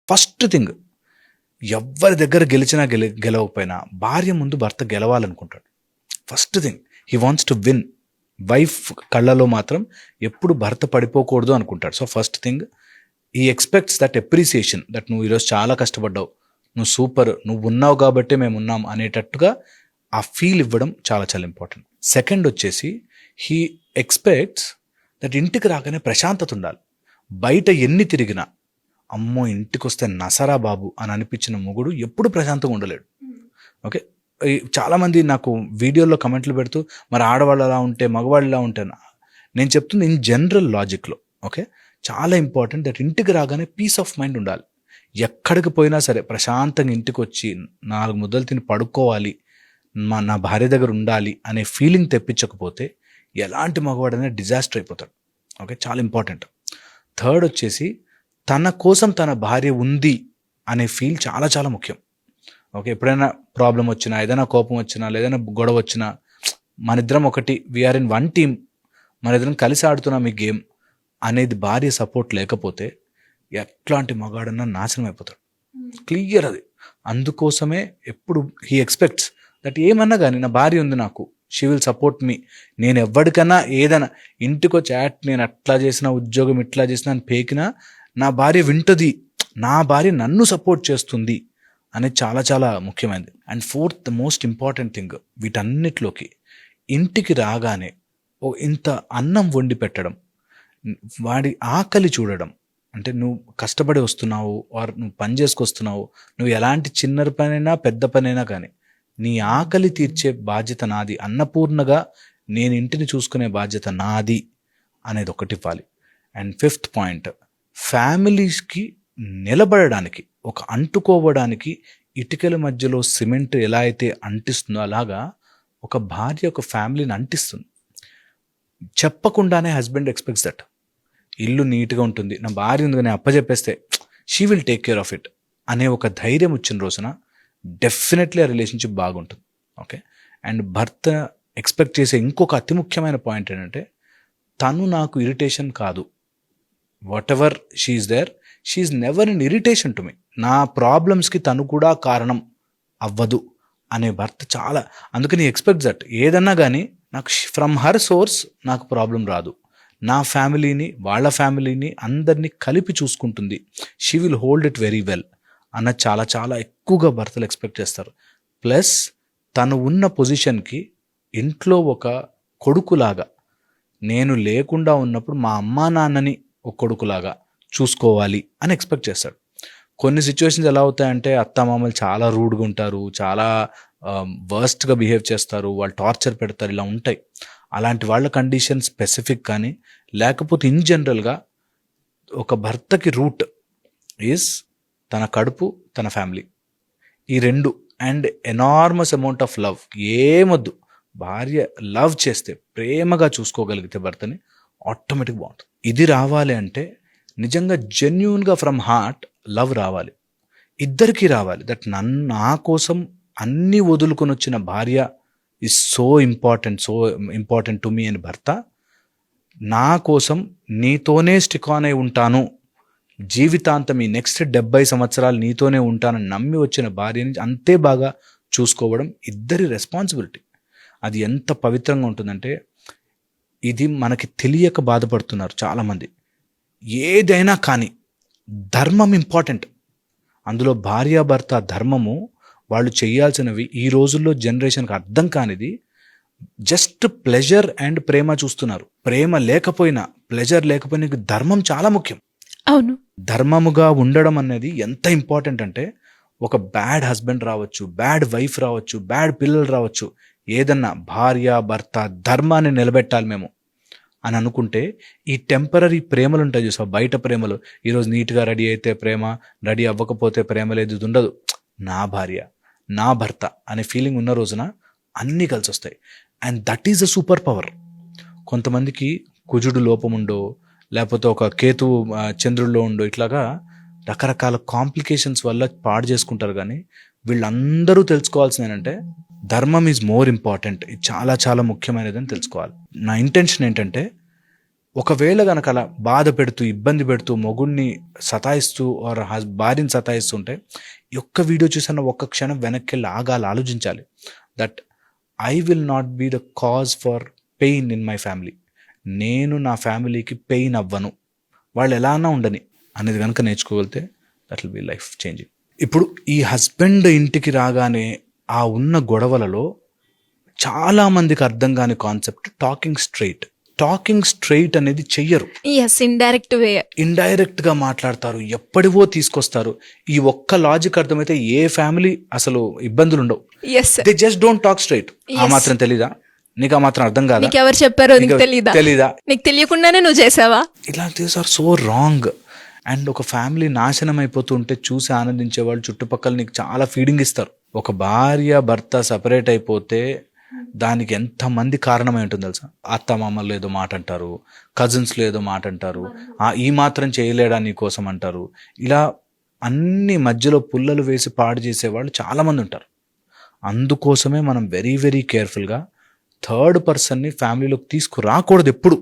First thing, ఎవ్వరి దగ్గర గెలిచినా గెలవకపోయినా భార్య ముందు భర్త గెలవాలనుకుంటాడు. First thing he wants to win. Wife కళ్ళలో మాత్రం ఎప్పుడు భర్త పడిపోకూడదు అనుకుంటాడు. So first thing he expects that appreciation, that నువ్వు ఈరోజు చాలా కష్టపడ్డావు, నువ్వు సూపర్, నువ్వు ఉన్నావు కాబట్టి మేము ఉన్నాం అనేటట్టుగా ఆ ఫీల్ ఇవ్వడం చాలా చాలా ఇంపార్టెంట్. సెకండ్ వచ్చేసి హీ ఎక్స్పెక్ట్స్ దట్ ఇంటికి రాగానే ప్రశాంతత ఉండాలి. బయట ఎన్ని తిరిగినా అమ్మో ఇంటికి వస్తే నసరా బాబు అని అనిపించిన మొగుడు ఎప్పుడు ప్రశాంతంగా ఉండలేడు. ఓకే, చాలామంది నాకు వీడియోలో కమెంట్లు పెడుతూ మరి ఆడవాళ్ళు అలా ఉంటే మగవాళ్ళు ఇలా ఉంటే, నేను చెప్తుంది ఇన్ జనరల్ లాజిక్లో. ఓకే, చాలా ఇంపార్టెంట్ దట్ ఇంటికి రాగానే పీస్ ఆఫ్ మైండ్ ఉండాలి. ఎక్కడికి పోయినా సరే ప్రశాంతంగా ఇంటికి వచ్చి 4 ముద్దలు తిని పడుకోవాలి, నా భార్య దగ్గర ఉండాలి అనే ఫీలింగ్ తెప్పించకపోతే ఎలాంటి మగవాడైనా డిజాస్టర్ అయిపోతాడు. ఓకే, చాలా ఇంపార్టెంట్. థర్డ్ వచ్చేసి తన కోసం తన భార్య ఉంది అనే ఫీల్ చాలా చాలా ముఖ్యం. ఓకే, ఎప్పుడైనా ప్రాబ్లం వచ్చినా, ఏదైనా కోపం వచ్చినా, లేదైనా గొడవ వచ్చినా, మనిద్దరం ఒకటి, వీఆర్ ఇన్ వన్ టీమ్, మనిద్దరం కలిసి ఆడుతున్నాం ఈ గేమ్ అనేది భార్య సపోర్ట్ లేకపోతే ఎట్లాంటి మగాడన్నా నాశనం అయిపోతాడు. క్లియర్ అది. అందుకోసమే ఎప్పుడు హీ ఎక్స్పెక్ట్స్ దట్ ఏమన్నా కానీ నా భార్య ఉంది నాకు, షీ విల్ సపోర్ట్ మీ. నేను ఎవరికన్నా ఏదైనా ఇంటికి వచ్చి నేను అట్లా చేసిన, ఉద్యోగం ఇట్లా చేసిన అని పేకినా నా భార్య వింటుంది, నా భార్య నన్ను సపోర్ట్ చేస్తుంది అనేది చాలా చాలా ముఖ్యమైనది. And fourth the most important thing, వీటన్నిటిలోకి ఇంటికి రాగానే ఇంత అన్నం వండి పెట్టడం, వాడి ఆకలి చూడడం. అంటే నువ్వు కష్టపడి వస్తున్నావు, ఆర్ నువ్వు పని చేసుకొస్తున్నావు, నువ్వు ఎలాంటి చిన్న పనైనా పెద్ద పనైనా కానీ నీ ఆకలి తీర్చే బాధ్యత నాది, అన్నపూర్ణగా నేను ఇంటిని చూసుకునే బాధ్యత నాది అనేది ఒకటి ఇవ్వాలి. అండ్ ఫిఫ్త్ పాయింట్, ఫ్యామిలీస్కి నిలబడడానికి, ఒక అంటుకోవడానికి ఇటుకల మధ్యలో సిమెంట్ ఎలా అయితే అంటిస్తుందో అలాగా ఒక భార్య ఒక ఫ్యామిలీని అంటిస్తుంది. చెప్పకుండానే హస్బెండ్ ఎక్స్పెక్ట్స్ దట్ ఇల్లు నీట్గా ఉంటుంది, నా భార్య ఉంది కానీ అప్పచెప్పేస్తే she will take care of it అనే ఒక ధైర్యం వచ్చిన రోజున డెఫినెట్లీ ఆ రిలేషన్షిప్ బాగుంటుంది. ఓకే, అండ్ భర్త ఎక్స్పెక్ట్ చేసే ఇంకొక అతి ముఖ్యమైన పాయింట్ ఏంటంటే తను నాకు ఇరిటేషన్ కాదు. Whatever she's there, she's never in irritation to me. నా ప్రాబ్లమ్స్కి తను కూడా కారణం అవ్వదు అనే భర్త చాలా. అందుకని ఎక్స్పెక్ట్ దట్ ఏదన్నా కానీ నాకు ఫ్రమ్ హర్ సోర్స్ నాకు ప్రాబ్లం రాదు, నా ఫ్యామిలీని వాళ్ళ ఫ్యామిలీని అందరినీ కలిపి చూసుకుంటుంది, she will hold it very well అన్న చాలా చాలా ఎక్కువగా భర్తలు ఎక్స్పెక్ట్ చేస్తారు. ప్లస్ తను ఉన్న పొజిషన్కి ఇంట్లో ఒక కొడుకులాగా, నేను లేకుండా ఉన్నప్పుడు మా అమ్మా నాన్నని ఒక కొడుకులాగా చూసుకోవాలి అని ఎక్స్పెక్ట్ చేస్తాడు. కొన్ని సిచ్యువేషన్స్ ఎలా అవుతాయంటే అత్తామామలు చాలా రూడ్గా ఉంటారు, చాలా వర్స్ట్గా బిహేవ్ చేస్తారు, వాళ్ళు టార్చర్ పెడతారు, ఇలా ఉంటాయి. అలాంటి వాళ్ళ కండిషన్ స్పెసిఫిక్ కానీ, లేకపోతే ఇన్ జనరల్గా ఒక భర్తకి రూట్ ఈజ్ తన కడుపు, తన ఫ్యామిలీ, ఈ రెండు. And enormous amount of love. ఏమొద్దు, భార్య లవ్ చేస్తే, ప్రేమగా చూసుకోగలిగితే భర్తని, ఆటోమేటిక్ బాగుంటుంది. ఇది రావాలి అంటే నిజంగా జెన్యూన్గా ఫ్రమ్ హార్ట్ లవ్ రావాలి, ఇద్దరికీ రావాలి. దట్ నా కోసం అన్నీ వదులుకొని వచ్చిన భార్య is so important to me అని భర్త, నా కోసం నీతోనే స్టిక్ ఆన్ అయి ఉంటాను, జీవితాంతం ఈ నెక్స్ట్ 70 సంవత్సరాలు నీతోనే ఉంటానని నమ్మి వచ్చిన భార్యని అంతే బాగా చూసుకోవడం ఇద్దరి రెస్పాన్సిబిలిటీ. అది ఎంత పవిత్రంగా ఉంటుందంటే, ఇది మనకి తెలియక బాధపడుతున్నారు చాలామంది. ఏదైనా కానీ ధర్మం ఇంపార్టెంట్. అందులో భార్యాభర్త ధర్మము, వాళ్ళు చేయాల్సినవి ఈ రోజుల్లో జనరేషన్కి అర్థం కానిది. జస్ట్ ప్లెజర్ అండ్ ప్రేమ చూస్తున్నారు. ప్రేమ లేకపోయినా, ప్లెజర్ లేకపోయినా ధర్మం చాలా ముఖ్యం. అవును, ధర్మముగా ఉండడం అనేది ఎంత ఇంపార్టెంట్ అంటే, ఒక బ్యాడ్ హస్బెండ్ రావచ్చు, బ్యాడ్ వైఫ్ రావచ్చు, బ్యాడ్ పిల్లలు రావచ్చు, ఏదన్నా భార్య భర్త ధర్మాన్ని నిలబెట్టాలి మేము అని అనుకుంటే, ఈ టెంపరీ ప్రేమలు ఉంటాయి చూసా, బయట ప్రేమలు, ఈరోజు నీట్గా రెడీ అయితే ప్రేమ, రెడీ అవ్వకపోతే ప్రేమ లేదు, ఇది ఉండదు. నా భార్య, నా భర్త అనే ఫీలింగ్ ఉన్న రోజున అన్నీ కలిసి వస్తాయి. And that is a super power. కొంతమందికి కుజుడు లోపం ఉండో, లేకపోతే ఒక కేతు చంద్రుల్లో ఉండో, ఇట్లాగా రకరకాల కాంప్లికేషన్స్ వల్ల పాడు చేసుకుంటారు. కానీ వీళ్ళందరూ తెలుసుకోవాల్సింది ఏంటంటే, ధర్మం ఈజ్ మోర్ ఇంపార్టెంట్. ఇది చాలా చాలా ముఖ్యమైనదని తెలుసుకోవాలి. నా ఇంటెన్షన్ ఏంటంటే, ఒకవేళ గనక అలా బాధ పెడుతూ ఇబ్బంది పెడుతూ మొగుడిని సతాయిస్తూ ఆర్ భార్యని సతాయిస్తుంటే ఈ ఒక్క వీడియో చూసిన ఒక్క క్షణం వెనక్కి వెళ్ళి ఆలోచించాలి that I will not be the cause for pain in my family. నేను నా ఫ్యామిలీకి పెయిన్ అవ్వను, వాళ్ళు ఎలా అన్నా ఉండని అనేది కనుక నేర్చుకోగలితే that will be life changing. ఇప్పుడు ఈ హస్బెండ్ ఇంటికి రాగానే ఆ ఉన్న గొడవలలో చాలామందికి అర్థం కాని కాన్సెప్ట్ టాకింగ్ స్ట్రైట్ అనేది చెయ్యరు. ఇండైరెక్ట్ గా మాట్లాడతారు, ఎప్పటివో తీసుకొస్తారు. ఈ ఒక్క లాజిక్ అర్థమైతే ఏ ఫ్యామిలీ అసలు ఇబ్బందులు ఉండవు. They just don't talk straight. ఆ మాత్రం తెలీదా నీకు? ఆ మాత్రం అర్థం కాదా? ఎవరు చెప్పారో తెలీదా? నీకు తెలియకుండానే నువ్వు చేసావా? ఇలాంటివి ఆర్ సో రాంగ్. అండ్ ఒక ఫ్యామిలీ నాశనం అయిపోతుంటే చూసి ఆనందించే వాళ్ళు చుట్టుపక్కల నీకు చాలా ఫీడింగ్ ఇస్తారు. ఒక భార్య భర్త సపరేట్ అయిపోతే దానికి ఎంతమంది కారణమై ఉంటుంది తెలుసా? అత్త మామలు ఏదో మాట అంటారు, కజిన్స్లో ఏదో మాట అంటారు, ఈ మాత్రం చేయలేడా నీ కోసం అంటారు. ఇలా అన్ని మధ్యలో పుల్లలు వేసి పాడు చేసేవాళ్ళు చాలామంది ఉంటారు. అందుకోసమే మనం వెరీ వెరీ కేర్ఫుల్గా థర్డ్ పర్సన్ని ఫ్యామిలీలోకి తీసుకురాకూడదు ఎప్పుడు.